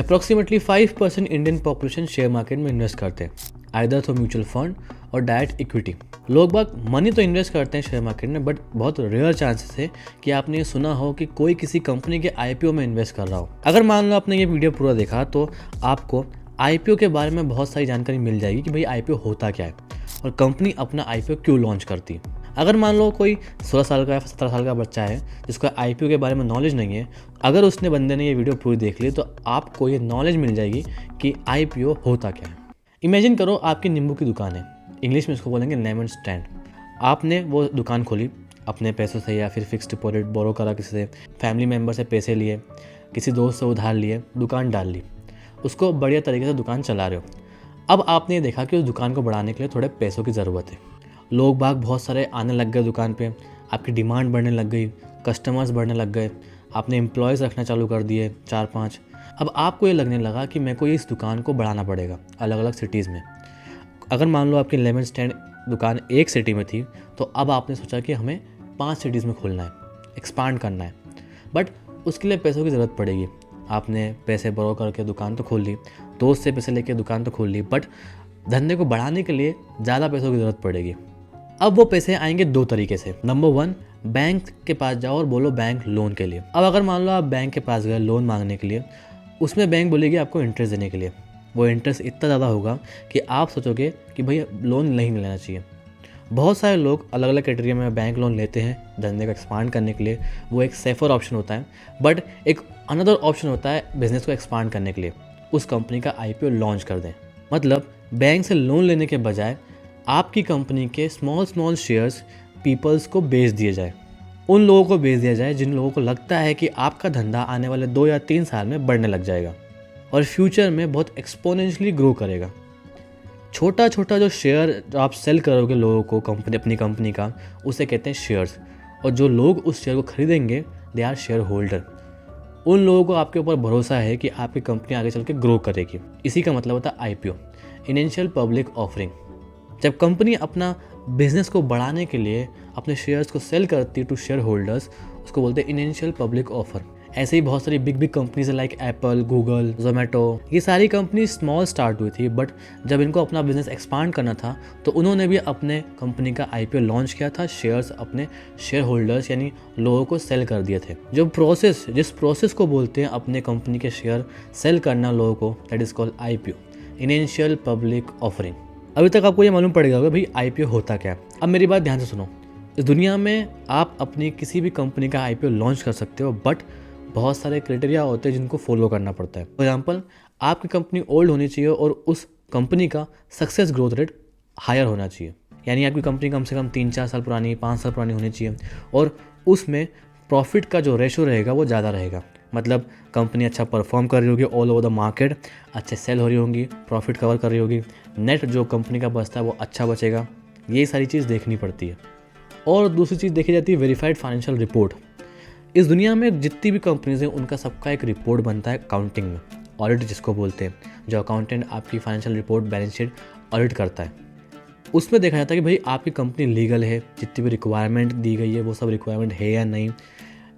Approximately 5% Indian population share market में invest करते हैं, आइदर थ्रू म्यूचुअल फंड और डायरेक्ट इक्विटी। लोग बाग मनी तो इन्वेस्ट करते हैं शेयर मार्केट में, बट बहुत रेयर चांसेस है कि आपने ये सुना हो कि कोई किसी कंपनी के आईपीओ में इन्वेस्ट कर रहा हो। अगर मान लो आपने ये वीडियो पूरा देखा तो आपको आईपीओ के बारे में बहुत सारी जानकारी मिल जाएगी कि भाई आईपीओ होता क्या है और कंपनी अपना आईपीओ क्यों लॉन्च करती है। अगर मान लो कोई 16 साल का या 17 साल का बच्चा है जिसको आईपीओ के बारे में नॉलेज नहीं है, अगर उसने बंदे ने ये वीडियो पूरी देख ली तो आपको ये नॉलेज मिल जाएगी कि आईपीओ होता क्या है। इमेजिन करो आपकी नींबू की दुकान है, इंग्लिश में इसको बोलेंगे लेमन स्टैंड। आपने वो दुकान खोली अपने पैसों से या फिर फिक्स डिपॉजिट बोरो करा, किसी से फैमिली मेम्बर से पैसे लिए, किसी दोस्त से उधार लिए, दुकान डाल ली, उसको बढ़िया तरीके से दुकान चला रहे हो। अब आपने ये देखा कि उस दुकान को बढ़ाने के लिए थोड़े पैसों की ज़रूरत है, लोग बाग बहुत सारे आने लग गए दुकान पे, आपकी डिमांड बढ़ने लग गई, कस्टमर्स बढ़ने लग गए, आपने एम्प्लॉयज़ रखना चालू कर दिए 4-5। अब आपको ये लगने लगा कि मेरे को इस दुकान को बढ़ाना पड़ेगा अलग अलग सिटीज़ में। अगर मान लो आपकी लेमन स्टैंड दुकान एक सिटी में थी तो अब आपने सोचा कि हमें 5 सिटीज़ में खोलना है, एक्सपांड करना है, बट उसके लिए पैसों की ज़रूरत पड़ेगी। आपने पैसे बोरो करके दुकान तो खोल ली, दोस्त से पैसे लेके दुकान तो खोल ली, बट धंधे को बढ़ाने के लिए ज़्यादा पैसों की ज़रूरत पड़ेगी। अब वो पैसे आएंगे 2 तरीके से। नंबर 1, बैंक के पास जाओ और बोलो बैंक लोन के लिए। अब अगर मान लो आप बैंक के पास गए लोन मांगने के लिए, उसमें बैंक बोलेगी आपको इंटरेस्ट देने के लिए। वो इंटरेस्ट इतना ज़्यादा होगा कि आप सोचोगे कि भाई लोन नहीं लेना चाहिए। बहुत सारे लोग अलग अलग कैटेगरी में बैंक लोन लेते हैं धंधे को एक्सपांड करने के लिए, वो एक सेफर ऑप्शन होता है। बट एक अनदर ऑप्शन होता है बिजनेस को एक्सपांड करने के लिए, उस कंपनी का आईपीओ लॉन्च कर दें। मतलब बैंक से लोन लेने के बजाय आपकी कंपनी के स्मॉल शेयर्स पीपल्स को बेच दिए जाए, उन लोगों को बेच दिया जाए जिन लोगों को लगता है कि आपका धंधा आने वाले 2 या 3 साल में बढ़ने लग जाएगा और फ्यूचर में बहुत एक्सपोनेंशियली ग्रो करेगा। छोटा छोटा जो शेयर जो आप सेल करोगे लोगों को अपनी कंपनी का, उसे कहते हैं शेयर्स। और जो लोग उस शेयर को खरीदेंगे दे आर शेयर होल्डर। उन लोगों को आपके ऊपर भरोसा है कि आपकी कंपनी आगे चल के ग्रो करेगी। इसी का मतलब होता है आईपीओ, इनिशियल पब्लिक ऑफरिंग। जब कंपनी अपना बिजनेस को बढ़ाने के लिए अपने शेयर्स को सेल करती है टू शेयर होल्डर्स, उसको बोलते हैं इनिशियल पब्लिक ऑफर। ऐसे ही बहुत सारी बिग कंपनीज है लाइक एप्पल, गूगल, जोमेटो, ये सारी कंपनी स्मॉल स्टार्ट हुई थी, बट जब इनको अपना बिजनेस एक्सपांड करना था तो उन्होंने भी अपने कंपनी का आईपीओ लॉन्च किया था, शेयर्स अपने शेयर होल्डर्स यानी लोगों को सेल कर दिए थे। जिस प्रोसेस को बोलते हैं अपने कंपनी के शेयर सेल करना लोगों को, that is called IPO, initial public offering. अभी तक आपको ये मालूम पड़ेगा भाई आईपीओ होता क्या है। अब मेरी बात ध्यान से सुनो, इस दुनिया में आप अपनी किसी भी कंपनी का आईपीओ लॉन्च कर सकते हो, बट बहुत सारे क्राइटेरिया होते हैं जिनको फॉलो करना पड़ता है। फॉर एग्जांपल, आपकी कंपनी ओल्ड होनी चाहिए और उस कंपनी का सक्सेस ग्रोथ रेट हायर होना चाहिए, यानी आपकी कंपनी कम से कम 3-4 साल पुरानी, 5 साल पुरानी होनी चाहिए और उसमें प्रॉफिट का जो रेशो रहेगा वो ज़्यादा रहेगा। मतलब कंपनी अच्छा परफॉर्म कर रही होगी ऑल ओवर द मार्केट, अच्छे सेल हो रही होंगी, प्रॉफिट कवर कर रही होगी, नेट जो कंपनी का बचता है वो अच्छा बचेगा। ये सारी चीज़ देखनी पड़ती है। और दूसरी चीज़ देखी जाती है वेरीफाइड फाइनेंशियल रिपोर्ट। इस दुनिया में जितनी भी कंपनीज हैं उनका सबका एक रिपोर्ट बनता है अकाउंटिंग में, ऑडिट जिसको बोलते हैं, जो अकाउंटेंट आपकी financial report balance sheet audit करता है। उसमें देखा जाता है कि भाई आपकी कंपनी लीगल है, जितनी भी रिक्वायरमेंट दी गई है वो सब रिक्वायरमेंट है या नहीं।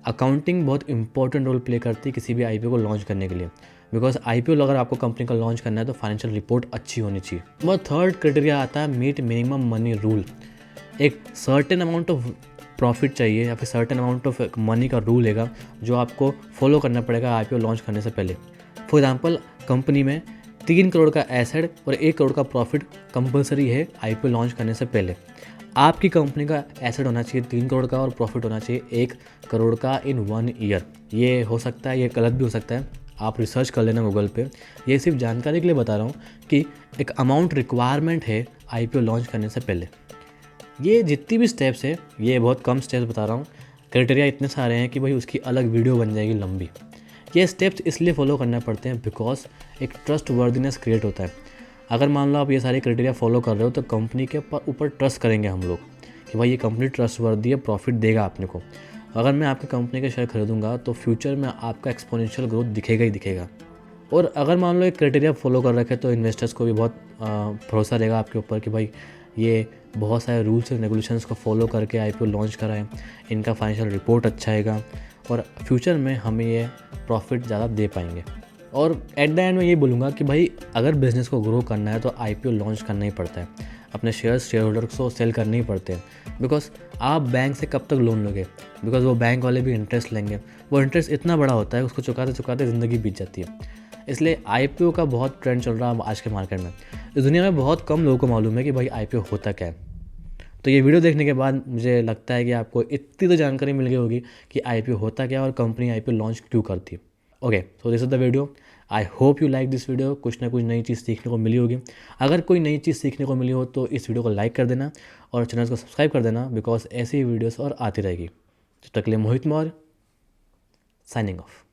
अकाउंटिंग बहुत इंपॉर्टेंट रोल प्ले करती है किसी भी आईपीओ को लॉन्च करने के लिए, बिकॉज आईपीओ अगर आपको कंपनी का लॉन्च करना है तो फाइनेंशियल रिपोर्ट अच्छी होनी चाहिए। और थर्ड क्राइटेरिया आता है मीट मिनिमम मनी रूल। एक सर्टेन अमाउंट ऑफ प्रॉफिट चाहिए या फिर सर्टेन अमाउंट ऑफ मनी का रूल है जो आपको फॉलो करना पड़ेगा आईपीओ लॉन्च करने से पहले। फॉर एग्जांपल, कंपनी में 3 करोड़ का एसेट और 1 करोड़ का प्रॉफिट कंपलसरी है आईपीओ लॉन्च करने से पहले। आपकी कंपनी का एसेट होना चाहिए 3 करोड़ का और प्रॉफिट होना चाहिए 1 करोड़ का इन 1 ईयर। ये हो सकता है, ये गलत भी हो सकता है, आप रिसर्च कर लेना गूगल पे। ये सिर्फ जानकारी के लिए बता रहा हूँ कि एक अमाउंट रिक्वायरमेंट है आईपीओ लॉन्च करने से पहले। ये जितनी भी स्टेप्स है, ये बहुत कम स्टेप्स बता रहा हूँ, क्राइटेरिया इतने सारे हैं कि भाई उसकी अलग वीडियो बन जाएगी लंबी। ये स्टेप्स इसलिए फॉलो करना पड़ते हैं बिकॉज एक ट्रस्ट वर्दिनेस क्रिएट होता है। अगर मान लो आप ये सारे क्राइटेरिया फॉलो कर रहे हो तो कंपनी के ऊपर ट्रस्ट करेंगे हम लोग कि भाई ये कंपनी ट्रस्ट वर्दी है, प्रॉफिट देगा आपने को। अगर मैं आपकी कंपनी के शेयर खरीदूंगा तो फ्यूचर में आपका एक्सपोनेंशियल ग्रोथ दिखेगा ही दिखेगा। और अगर मान लो एक क्राइटेरिया फॉलो कर रखे तो इन्वेस्टर्स को भी बहुत भरोसा रहेगा आपके ऊपर कि भाई ये बहुत सारे रूल्स एंड रेगुलेशंस को फॉलो करके आईपीओ लॉन्च करा है, इनका फाइनेंशियल रिपोर्ट अच्छा आएगा और फ्यूचर में हमें ये प्रॉफिट ज़्यादा दे पाएंगे। और एट द एंड मैं ये बोलूँगा कि भाई अगर बिज़नेस को ग्रो करना है तो आईपीओ लॉन्च करना ही पड़ता है, अपने शेयर होल्डर्स को सेल करने ही पड़ते हैं। बिकॉज आप बैंक से कब तक लोन लोगे, बिकॉज वो बैंक वाले भी इंटरेस्ट लेंगे, वो इंटरेस्ट इतना बड़ा होता है उसको चुकाते चुकाते ज़िंदगी बीत जाती है। इसलिए आईपीओ का बहुत ट्रेंड चल रहा है आज के मार्केट में। इस दुनिया में बहुत कम लोगों को मालूम है कि भाई आईपीओ होता क्या है। तो ये वीडियो देखने के बाद मुझे लगता है कि आपको इतनी तो जानकारी मिल गई होगी कि आईपीओ होता क्या और कंपनी आईपीओ लॉन्च क्यों करती है। Okay, so this is the video. I hope you like this video. कुछ ना कुछ नई चीज़ सीखने को मिली होगी। अगर कोई नई चीज़ सीखने को मिली हो तो इस वीडियो को लाइक कर देना और चैनल को सब्सक्राइब कर देना, बिकॉज ऐसी वीडियोस और आती रहेगी। तब तक के लिए मोहित मौर्य, साइनिंग ऑफ।